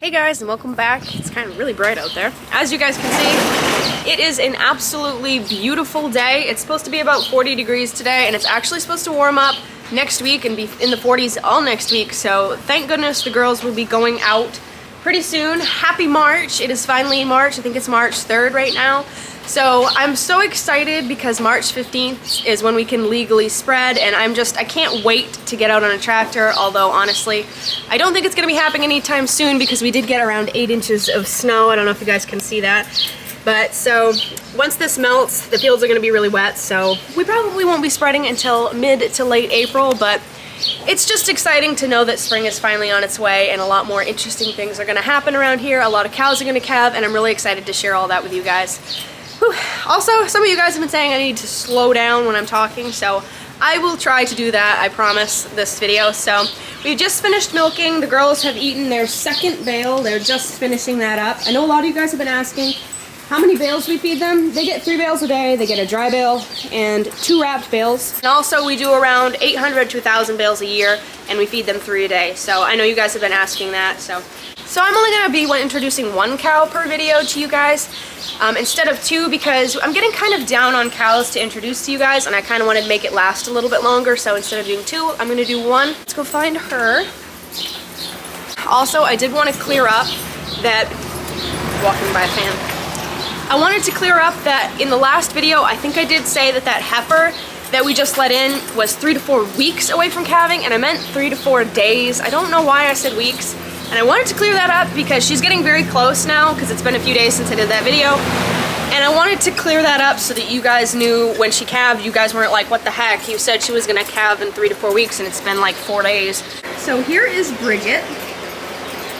Hey guys, and welcome back. It's kind of really bright out there. As you guys can see, it is an absolutely beautiful day. It's supposed to be about 40 degrees today, and it's actually supposed to warm up next week and be in the 40s all next week. So thank goodness the girls will be going out pretty soon. Happy March. It is finally March. I think it's March 3rd right now. So I'm so excited because March 15th is when we can legally spread, and I can't wait to get out on a tractor, although honestly, I don't think it's gonna be happening anytime soon because we did get around 8 inches of snow. I don't know if you guys can see that. But so once this melts, the fields are gonna be really wet, so we probably won't be spreading until mid to late April, but it's just exciting to know that spring is finally on its way and a lot more interesting things are gonna happen around here. A lot of cows are gonna calve, and I'm really excited to share all that with you guys. Whew. Also, some of you guys have been saying I need to slow down when I'm talking, so I will try to do that, I promise, this video. So we just finished milking. The girls have eaten their second bale. They're just finishing that up. I know a lot of you guys have been asking how many bales we feed them. They get 3 bales a day. They get a dry bale and 2 wrapped bales. And also we do around 800 to 1,000 bales a year, and we feed them 3 a day. So I know you guys have been asking that. So I'm only gonna be introducing 1 cow per video to you guys instead of 2, because I'm getting kind of down on cows to introduce to you guys, and I kind of wanted to make it last a little bit longer. So instead of doing 2, I'm gonna do 1. Let's go find her. Also, I did want to clear up that, walking by a fan. I wanted to clear up that in the last video, I think I did say that that heifer that we just let in was 3 to 4 weeks away from calving, and I meant 3 to 4 days. I don't know why I said weeks. And I wanted to clear that up because she's getting very close now, because it's been a few days since I did that video. And I wanted to clear that up so that you guys knew when she calved, you guys weren't like, what the heck? You said she was gonna calve in 3 to 4 weeks and it's been like 4 days. So here is Bridget.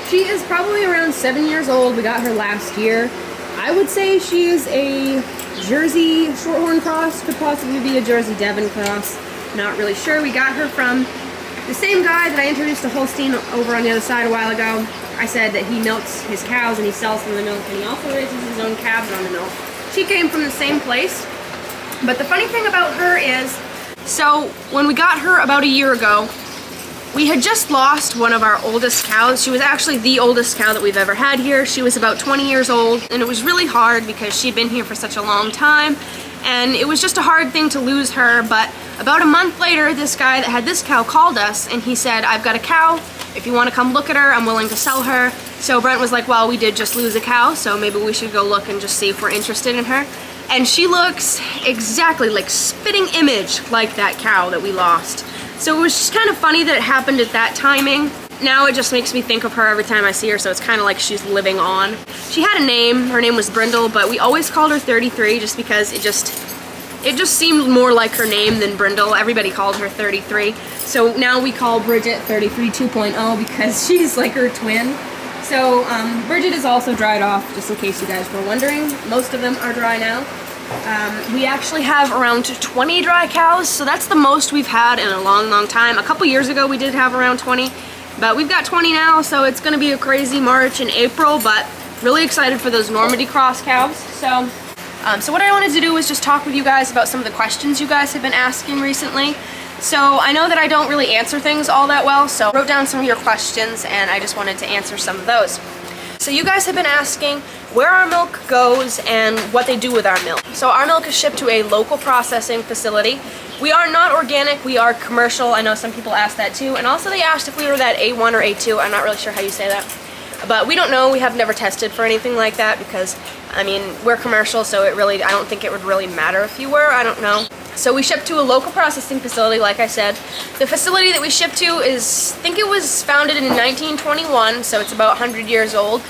She is probably around 7 years old. We got her last year. I would say she is a Jersey Shorthorn cross, could possibly be a Jersey Devon cross. Not really sure. We got her from the same guy that I introduced to Holstein over on the other side a while ago. I said that he milks his cows and he sells them the milk, and he also raises his own calves on the milk. She came from the same place. But the funny thing about her is, so when we got her about a year ago, we had just lost one of our oldest cows. She was actually the oldest cow that we've ever had here. She was about 20 years old, and it was really hard because she'd been here for such a long time, and it was just a hard thing to lose her. But about a month later, this guy that had this cow called us, and he said, I've got a cow. If you want to come look at her, I'm willing to sell her. So Brent was like, well, we did just lose a cow, so maybe we should go look and just see if we're interested in her. And she looks exactly like spitting image like that cow that we lost. So it was just kind of funny that it happened at that timing. Now it just makes me think of her every time I see her, so it's kind of like she's living on. She had a name. Her name was Brindle, but we always called her 33 just because it just seemed more like her name than Brindle. Everybody called her 33. So now we call Bridget 33 2.0 because she's like her twin. So Bridget is also dried off, just in case you guys were wondering. Most of them are dry now. We actually have around 20 dry cows, so that's the most we've had in a long, long time. A couple years ago we did have around 20, but we've got 20 now, so it's gonna be a crazy March and April, but really excited for those Normandy cross cows. So what I wanted to do was just talk with you guys about some of the questions you guys have been asking recently. So I know that I don't really answer things all that well, so I wrote down some of your questions and I just wanted to answer some of those. So you guys have been asking where our milk goes and what they do with our milk. So our milk is shipped to a local processing facility. We are not organic, we are commercial. I know some people asked that too. And also they asked if we were that A1 or A2. I'm not really sure how you say that. But we don't know, we have never tested for anything like that because, I mean, we're commercial, so I don't think it would really matter if you were, I don't know. So we ship to a local processing facility, like I said. The facility that we ship to is, I think it was founded in 1921, so it's about 100 years old.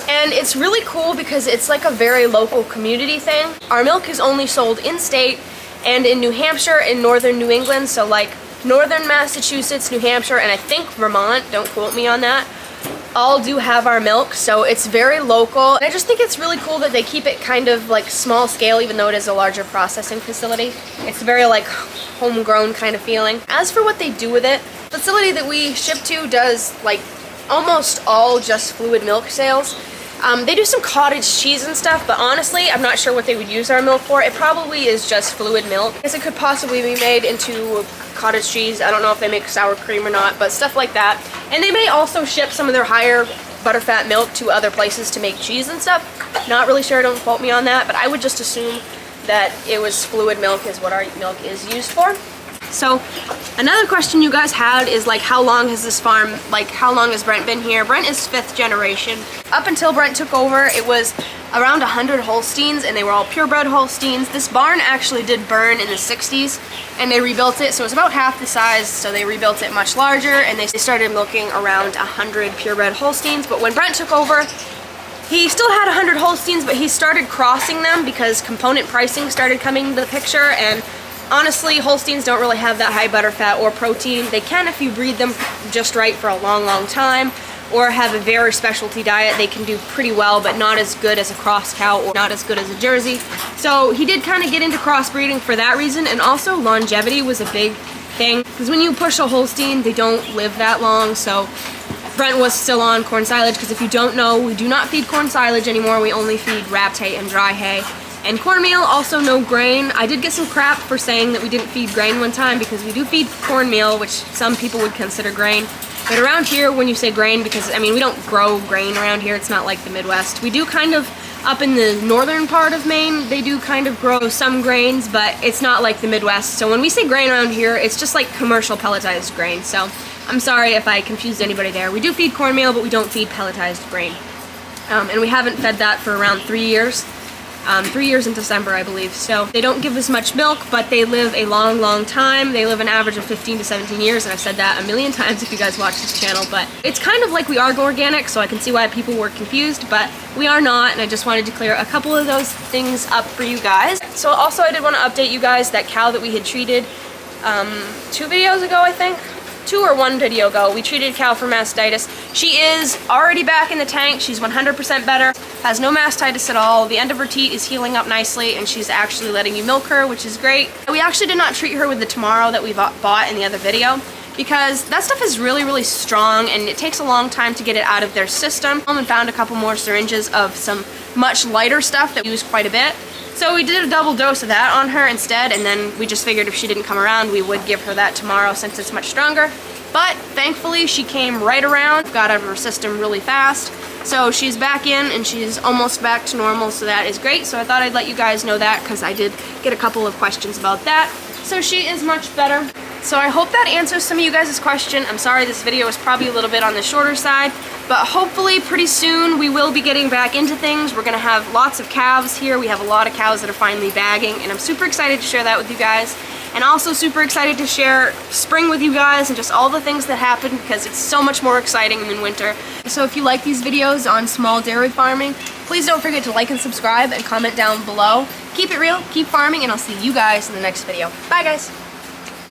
And it's really cool because it's like a very local community thing. Our milk is only sold in-state and in New Hampshire and northern New England, so like northern Massachusetts, New Hampshire, and I think Vermont, don't quote me on that, all do have our milk, so it's very local. And I just think it's really cool that they keep it kind of like small scale, even though it is a larger processing facility. It's very like homegrown kind of feeling. As for what they do with it, the facility that we ship to does like almost all just fluid milk sales. They do some cottage cheese and stuff, but honestly, I'm not sure what they would use our milk for. It probably is just fluid milk. I guess it could possibly be made into cottage cheese. I don't know if they make sour cream or not, but stuff like that. And they may also ship some of their higher butterfat milk to other places to make cheese and stuff. Not really sure, don't quote me on that, but I would just assume that it was fluid milk is what our milk is used for. So another question you guys had is like, how long has this farm, like how long has Brent been here? Brent is 5th generation. Up until Brent took over, it was around 100 Holsteins, and they were all purebred Holsteins. This barn actually did burn in the 60s, and they rebuilt it, so it was about half the size, so they rebuilt it much larger, and they started milking around 100 purebred Holsteins. But when Brent took over, he still had 100 Holsteins, but he started crossing them because component pricing started coming into the picture, and honestly, Holsteins don't really have that high butterfat or protein. They can if you breed them just right for a long, long time, or have a very specialty diet. They can do pretty well, but not as good as a cross cow or not as good as a Jersey. So he did kind of get into crossbreeding for that reason, and also longevity was a big thing, because when you push a Holstein, they don't live that long. So Brent was still on corn silage, because if you don't know, we do not feed corn silage anymore. We only feed wrapped hay and dry hay. And cornmeal, also no grain. I did get some crap for saying that we didn't feed grain one time, because we do feed cornmeal, which some people would consider grain. But around here, when you say grain, because I mean, we don't grow grain around here, it's not like the Midwest. We do kind of, up in the northern part of Maine, they do kind of grow some grains, but it's not like the Midwest. So when we say grain around here, it's just like commercial pelletized grain. So I'm sorry if I confused anybody there. We do feed cornmeal, but we don't feed pelletized grain. And we haven't fed that for around 3 years. 3 years in December, I believe. So they don't give as much milk, but they live a long, long time. They live an average of 15 to 17 years, and I've said that a million times if you guys watch this channel, but it's kind of like we are organic, so I can see why people were confused, but we are not, and I just wanted to clear a couple of those things up for you guys. So also I did want to update you guys that cow that we had treated 2 videos ago, I think. 2 or 1 video ago, we treated a cow for mastitis. She is already back in the tank. She's 100% better, has no mastitis at all. The end of her teat is healing up nicely, and she's actually letting you milk her, which is great. We actually did not treat her with the Tomorrow that we bought in the other video, because that stuff is really, really strong, and it takes a long time to get it out of their system. And found a couple more syringes of some much lighter stuff that we use quite a bit. So we did a double dose of that on her instead, and then we just figured if she didn't come around, we would give her that Tomorrow since it's much stronger. But thankfully, she came right around, got out of her system really fast. So she's back in, and she's almost back to normal, so that is great. So I thought I'd let you guys know that, because I did get a couple of questions about that. So she is much better. So I hope that answers some of you guys' question. I'm sorry this video is probably a little bit on the shorter side, but hopefully pretty soon we will be getting back into things. We're gonna have lots of calves here. We have a lot of cows that are finally bagging, and I'm super excited to share that with you guys. And also super excited to share spring with you guys and just all the things that happen, because it's so much more exciting than winter. So if you like these videos on small dairy farming, please don't forget to like and subscribe and comment down below. Keep it real, keep farming, and I'll see you guys in the next video. Bye guys!